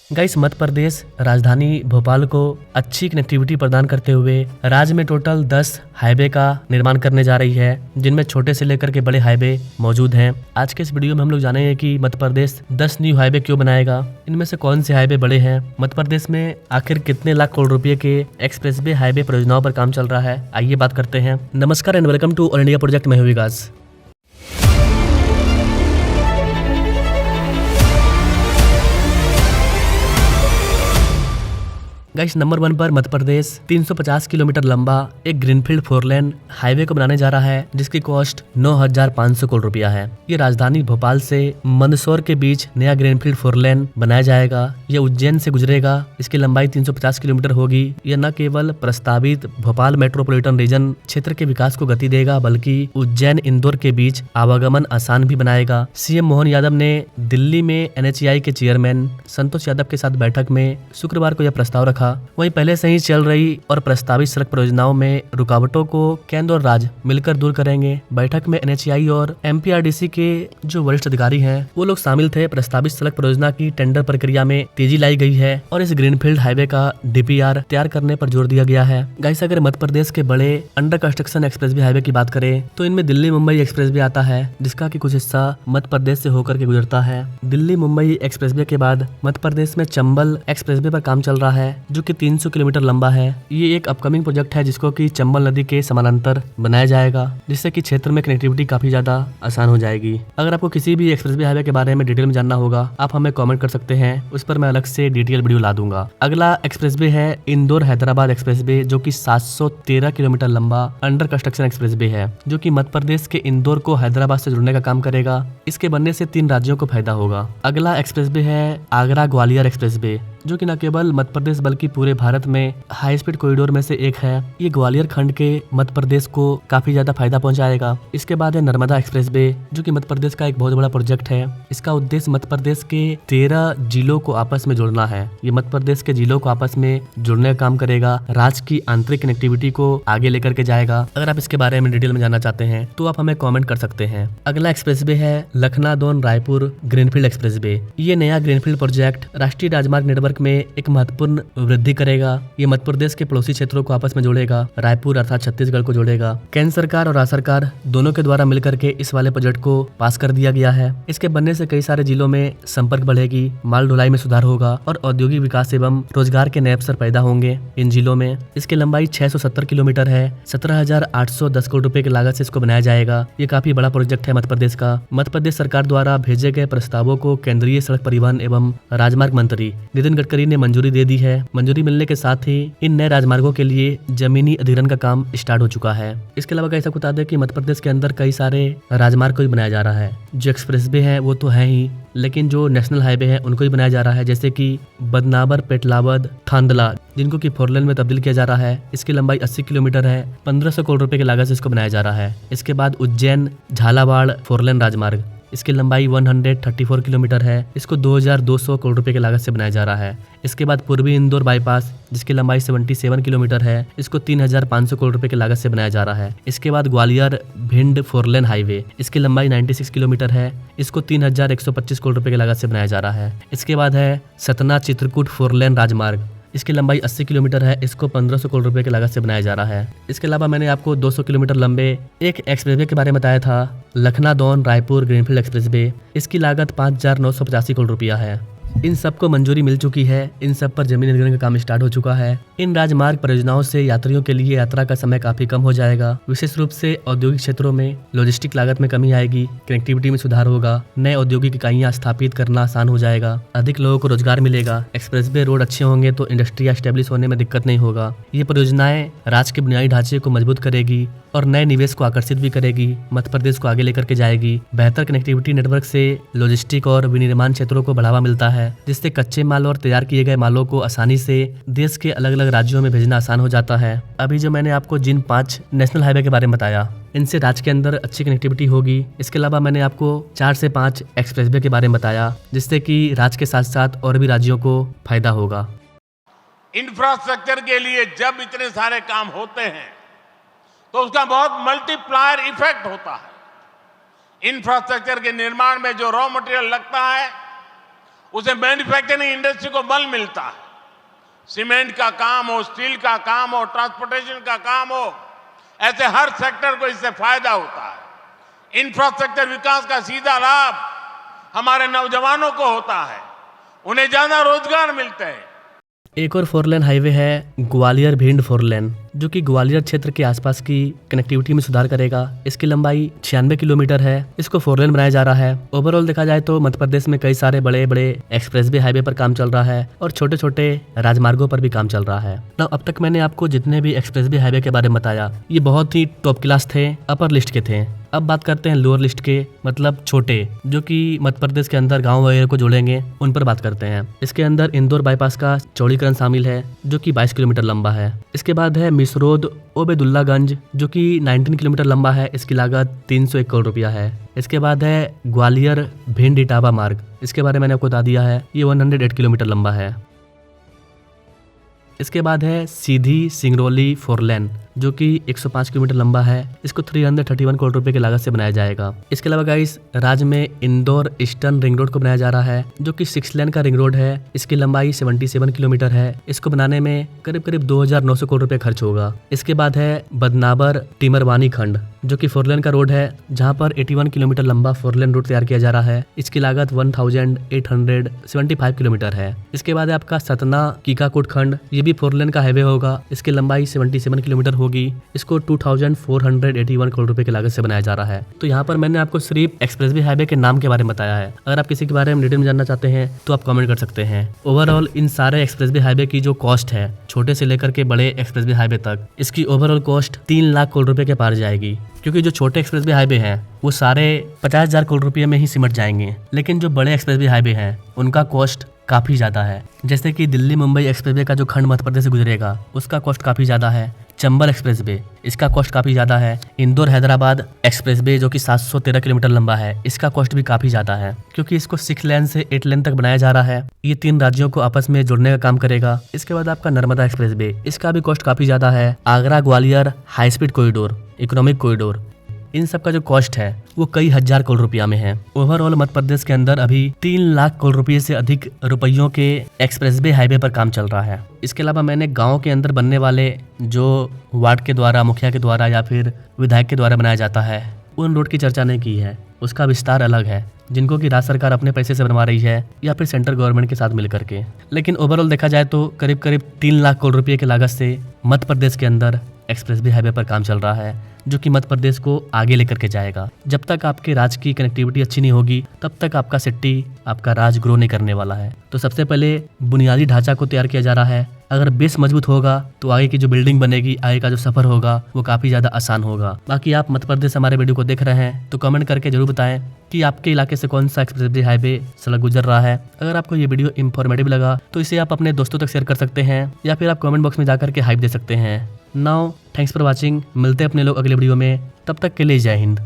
Guys, Madhya Pradesh राजधानी भोपाल को अच्छी कनेक्टिविटी प्रदान करते हुए राज्य में टोटल 10 हाईवे का निर्माण करने जा रही है, जिनमें छोटे से लेकर के बड़े हाईवे मौजूद हैं। आज के इस वीडियो में हम लोग जानेंगे कि मध्य प्रदेश 10 न्यू हाईवे क्यों बनाएगा, इनमें से कौन से हाईवे बड़े हैं, मध्य प्रदेश में आखिर कितने लाख करोड़ रुपए के एक्सप्रेसवे हाईवे परियोजनाओं पर काम चल रहा है। आइए बात करते हैं। नमस्कार and welcome to all India project. मैं हूं विकास। गाइस, नंबर 1 पर मध्य प्रदेश 350 किलोमीटर लंबा एक ग्रीनफील्ड 4 लेन हाईवे को बनाने जा रहा है, जिसकी कॉस्ट 9,500 करोड़ रुपया है। ये राजधानी भोपाल से मंदसौर के बीच नया ग्रीनफील्ड 4 लेन बनाया जाएगा। यह उज्जैन से गुजरेगा। इसकी लंबाई 350 किलोमीटर होगी। यह न केवल प्रस्तावित भोपाल मेट्रोपॉलिटन रीजन क्षेत्र के विकास को गति देगा, बल्कि उज्जैन इंदौर के बीच आवागमन आसान भी बनाएगा। सीएम मोहन यादव ने दिल्ली में NHAI के चेयरमैन संतोष यादव के साथ बैठक में शुक्रवार को यह प्रस्ताव रखा। वहीं पहले से ही चल रही और प्रस्तावित सड़क परियोजनाओं में रुकावटों को केंद्र और राज्य मिलकर दूर करेंगे। बैठक में NHAI और MPRDC के जो वरिष्ठ अधिकारी हैं वो लोग शामिल थे। प्रस्तावित सड़क परियोजना की टेंडर प्रक्रिया में तेजी लाई गई है और इस ग्रीनफील्ड हाईवे का DPR तैयार करने पर जोर दिया गया है। गाइस, अगर मध्य प्रदेश के बड़े अंडर कंस्ट्रक्शन एक्सप्रेसवे हाईवे की बात करें तो इनमें दिल्ली मुंबई एक्सप्रेसवे आता है, जिसका की कुछ हिस्सा मध्य प्रदेश से होकर के गुजरता है। दिल्ली मुंबई एक्सप्रेसवे के बाद मध्य प्रदेश में चंबल एक्सप्रेसवे पर काम चल रहा है, जो कि 300 किलोमीटर लंबा है। ये एक अपकमिंग प्रोजेक्ट है, जिसको कि चंबल नदी के समानांतर बनाया जाएगा, जिससे कि क्षेत्र में कनेक्टिविटी काफी ज्यादा आसान हो जाएगी। अगर आपको किसी भी एक्सप्रेसवे हाईवे के बारे में डिटेल में जानना होगा, आप हमें कमेंट कर सकते हैं, उस पर मैं अलग से डिटेल वीडियो ला दूंगा। अगला एक्सप्रेसवे है इंदौर हैदराबाद एक्सप्रेसवे, जो कि 713 किलोमीटर लंबा अंडर कंस्ट्रक्शन एक्सप्रेसवे है, जो कि मध्य प्रदेश के इंदौर को हैदराबाद से जोड़ने का काम करेगा। इसके बनने से 3 राज्यों को फायदा होगा। अगला एक्सप्रेसवे है आगरा ग्वालियर एक्सप्रेसवे, जो कि न केवल मध्य प्रदेश बल्कि पूरे भारत में हाई स्पीड कॉरिडोर में से एक है। ये ग्वालियर खंड के मध्य प्रदेश को काफी ज्यादा फायदा पहुंचाएगा। इसके बाद है नर्मदा एक्सप्रेसवे, जो कि मध्य प्रदेश का एक बहुत बड़ा प्रोजेक्ट है। इसका उद्देश्य मध्य प्रदेश के 13 जिलों को आपस में जोड़ना है। ये मध्य प्रदेश के जिलों को आपस में जोड़ने का काम करेगा, राज्य की आंतरिक कनेक्टिविटी को आगे लेकर के जाएगा। अगर आप इसके बारे में डिटेल में जानना चाहते हैं तो आप हमें कॉमेंट कर सकते हैं। अगला एक्सप्रेसवे है लखनादौन रायपुर ग्रीनफील्ड एक्सप्रेसवे। ये नया ग्रीनफील्ड प्रोजेक्ट राष्ट्रीय राजमार्ग नेटवर्क में एक महत्वपूर्ण वृद्धि करेगा। ये मध्य प्रदेश के पड़ोसी क्षेत्रों को आपस में जोड़ेगा, रायपुर अर्थात छत्तीसगढ़ को जोड़ेगा। केंद्र सरकार और राज्य सरकार दोनों के द्वारा मिलकर के इस वाले प्रोजेक्ट को पास कर दिया गया है। इसके बनने से कई सारे जिलों में संपर्क बढ़ेगी, माल ढुलाई में सुधार होगा और औद्योगिक विकास एवं रोजगार के नए अवसर पैदा होंगे इन जिलों में। इसकी लंबाई 670 किलोमीटर है। 17,810 करोड़ रुपए की लागत से इसको बनाया जाएगा। ये काफी बड़ा प्रोजेक्ट है मध्य प्रदेश का। मध्य प्रदेश सरकार द्वारा भेजे गए प्रस्तावों को केंद्रीय सड़क परिवहन एवं राजमार्ग मंत्री नितिन गडकरी ने मंजूरी दे दी है। मंजूरी मिलने के साथ ही इन नए राजमार्गों के लिए जमीनी अधिग्रहण का काम स्टार्ट हो चुका है। इसके अलावा ऐसा बता दें कि मध्य प्रदेश के अंदर कई सारे राजमार्ग को भी बनाया जा रहा है। जो एक्सप्रेसवे है वो तो है ही, लेकिन जो नेशनल हाईवे है उनको भी बनाया जा रहा है, जैसे कि बदनावर पेटलावद थांदला, जिनको कि 4 लेन में तब्दील किया जा रहा है। इसकी लंबाई 80 किलोमीटर है। 1500 करोड़ रुपए की लागत से इसको बनाया जा रहा है। इसके बाद उज्जैन झालावाड़ 4 लेन राजमार्ग, इसकी लंबाई 134 किलोमीटर है। इसको 2,200 करोड़ रुपए की लागत से बनाया जा रहा है। इसके बाद पूर्वी इंदौर बाईपास, जिसकी लंबाई 77 किलोमीटर है, इसको 3,500 करोड़ रुपए की लागत से बनाया जा रहा है। इसके बाद ग्वालियर भिंड 4 लेन हाईवे, इसकी लंबाई 96 किलोमीटर है। इसको 3,125 करोड़ रुपए की लागत से बनाया जा रहा है। इसके बाद है सतना चित्रकूट 4 लेन राजमार्ग, इसकी लंबाई 80 किलोमीटर है। इसको 1,500 करोड़ रुपए की लागत से बनाया जा रहा है। इसके अलावा मैंने आपको 200 किलोमीटर लंबे एक एक्सप्रेसवे के बारे में बताया था, लखनादौन रायपुर ग्रीनफील्ड एक्सप्रेसवे। इसकी लागत 5,985 करोड़ रुपया है। इन सब को मंजूरी मिल चुकी है। इन सब पर जमीन अधिग्रहण का काम स्टार्ट हो चुका है। इन राजमार्ग परियोजनाओं से यात्रियों के लिए यात्रा का समय काफी कम हो जाएगा। विशेष रूप से औद्योगिक क्षेत्रों में लॉजिस्टिक लागत में कमी आएगी, कनेक्टिविटी में सुधार होगा, नए औद्योगिक इकाइयां स्थापित करना आसान हो जाएगा, अधिक लोगों को रोजगार मिलेगा। एक्सप्रेसवे रोड अच्छे होंगे तो इंडस्ट्री एस्टेब्लिश होने में दिक्कत नहीं होगा। ये परियोजनाएं राज्य के बुनियादी ढांचे को मजबूत करेगी और नए निवेश को आकर्षित भी करेगी, मध्य प्रदेश को आगे लेकर के जाएगी। बेहतर कनेक्टिविटी नेटवर्क से लॉजिस्टिक और विनिर्माण क्षेत्रों को बढ़ावा मिलता है, जिससे कच्चे माल और तैयार किए गए मालों को आसानी से देश के अलग अलग राज्यों में भेजना आसान हो जाता है। अभी जो मैंने आपको जिन 5 नेशनल हाईवे के बारे में बताया, इनसे राज्य के अंदर अच्छी कनेक्टिविटी होगी। इसके अलावा मैंने आपको 4 से 5 एक्सप्रेसवे के बारे में बताया, जिससे कि राज्य के साथ साथ और भी राज्यों को फायदा होगा। इंफ्रास्ट्रक्चर के लिए जब इतने सारे काम होते हैं तो उसका बहुत मल्टीप्लायर इफेक्ट होता है। इंफ्रास्ट्रक्चर के निर्माण में जो रॉ मटेरियल लगता है उसे मैन्युफैक्चरिंग इंडस्ट्री को बल मिलता है। सीमेंट का काम हो, स्टील का काम हो, ट्रांसपोर्टेशन का काम हो, ऐसे हर सेक्टर को इससे फायदा होता है। इंफ्रास्ट्रक्चर विकास का सीधा लाभ हमारे नौजवानों को होता है, उन्हें ज्यादा रोजगार मिलते हैं। एक और 4 लेन हाईवे है ग्वालियर भिंड 4 लेन, जो कि ग्वालियर क्षेत्र के आसपास की कनेक्टिविटी में सुधार करेगा। इसकी लंबाई 96 किलोमीटर है। इसको 4 लेन बनाया जा रहा है। ओवरऑल देखा जाए तो मध्य प्रदेश में कई सारे बड़े बड़े एक्सप्रेसवे हाईवे पर काम चल रहा है और छोटे छोटे राजमार्गों पर भी काम चल रहा है। ना अब तक मैंने आपको जितने भी एक्सप्रेसवे हाईवे के बारे में बताया, ये बहुत ही टॉप क्लास थे, अपर लिस्ट के थे। अब बात करते हैं लोअर लिस्ट के, मतलब छोटे, जो कि मध्य प्रदेश के अंदर गांव वगैरह को जोड़ेंगे, उन पर बात करते हैं। इसके अंदर इंदौर बाईपास का चौड़ीकरण शामिल है, जो कि 22 किलोमीटर लंबा है। इसके बाद है मिसरोद ओबेदुल्लागंज, जो कि 19 किलोमीटर लंबा है। इसकी लागत 301 करोड़ रुपया है। इसके बाद है ग्वालियर भिंड इटावा मार्ग, इसके बारे में मैंने आपको बता दिया है, ये 108 किलोमीटर लंबा है। इसके बाद है सीधी सिंगरौली 4 लेन, जो कि 105 किलोमीटर लंबा है। इसको 331 करोड़ रुपए की लागत से बनाया जाएगा। इसके अलावा गाइस, राज्य में इंदौर ईस्टर्न रिंग रोड को बनाया जा रहा है, जो कि 6 लेन का रिंग रोड है। इसकी लंबाई 77 किलोमीटर है। इसको बनाने में करीब करीब 2900 करोड़ रुपए खर्च होगा। इसके बाद है बदनावर टिमरवानी खंड, जो कि 4 लेन का रोड है, जहाँ पर 81 किलोमीटर लंबा 4 लेन रोड तैयार किया जा रहा है। इसकी लागत 1875 किलोमीटर है। इसके बाद है आपका सतना कीकाकोट खंड, ये भी 4 लेन का हाईवे होगा। इसकी लंबाई 77 किलोमीटर होगी। इसको 2481 करोड़ रुपए की लागत से बनाया जा रहा है। तो यहाँ पर मैंने आपको सिर्फ एक्सप्रेसवे हाईवे के नाम के बारे में बताया है। अगर आप किसी के बारे में डिटेल में जानना चाहते हैं तो आप कमेंट कर सकते हैं। ओवरऑल इन सारे एक्सप्रेसवे हाईवे की जो कॉस्ट है, छोटे से लेकर के बड़े एक्सप्रेसवे हाईवे तक, इसकी ओवरऑल कॉस्ट 3 लाख करोड़ रुपए के पार जाएगी। क्योंकि जो छोटे एक्सप्रेसवे हाईवे हैं वो सारे 50,000 करोड़ रुपए में ही सिमट जाएंगे, लेकिन जो बड़े एक्सप्रेसवे हाईवे हैं उनका कॉस्ट काफी ज्यादा है। जैसे कि दिल्ली मुंबई एक्सप्रेसवे का जो खंड मध्य प्रदेश से गुजरेगा, उसका कॉस्ट काफी ज्यादा है। चंबल एक्सप्रेसवे, इसका कॉस्ट काफी ज्यादा है। इंदौर हैदराबाद एक्सप्रेसवे, जो कि 713 किलोमीटर लंबा है, इसका कॉस्ट भी काफी ज्यादा है, क्योंकि इसको 6 लेन से 8 लेन तक बनाया जा रहा है। ये 3 राज्यों को आपस में जोड़ने का काम करेगा। इसके बाद आपका नर्मदा एक्सप्रेसवे, इसका भी कॉस्ट काफी ज्यादा है। Agra Gwalior high speed corridor, economic corridor, इन सब का जो कॉस्ट है वो कई हजार करोड़ रुपया में है। ओवरऑल मध्य प्रदेश के अंदर अभी 3 लाख करोड़ रुपये से अधिक रुपयों के एक्सप्रेसवे हाईवे पर काम चल रहा है। इसके अलावा मैंने गांव के अंदर बनने वाले जो वार्ड के द्वारा, मुखिया के द्वारा या फिर विधायक के द्वारा बनाया जाता है, उन रोड की चर्चा नहीं की है। उसका विस्तार अलग है, जिनको कि राज्य सरकार अपने पैसे से बनवा रही है या फिर सेंट्रल गवर्नमेंट के साथ मिलकर के। लेकिन ओवरऑल देखा जाए तो करीब करीब 3 लाख करोड़ रुपये की लागत से मध्य प्रदेश के अंदर एक्सप्रेसवे हाईवे पर काम चल रहा है, जो कि मध्य प्रदेश को आगे लेकर के जाएगा। जब तक आपके राज्य की कनेक्टिविटी अच्छी नहीं होगी, तब तक आपका सिटी, आपका राज्य ग्रो नहीं करने वाला है। तो सबसे पहले बुनियादी ढांचा को तैयार किया जा रहा है। अगर बेस मजबूत होगा तो आगे की जो बिल्डिंग बनेगी, आगे का जो सफर होगा वो काफी ज्यादा आसान होगा। बाकी आप मध्य प्रदेश हमारे वीडियो को देख रहे हैं तो कमेंट करके जरूर बताएं कि आपके इलाके से कौन सा एक्सप्रेसवे हाईवे सड़क गुजर रहा है। अगर आपको ये वीडियो इंफॉर्मेटिव लगा तो इसे आप अपने दोस्तों तक शेयर कर सकते हैं या फिर आप कमेंट बॉक्स में जाकर के हाइप दे सकते हैं। Now thanks for watching. मिलते हैं अपने लोग अगले वीडियो में, तब तक के लिए जय हिंद।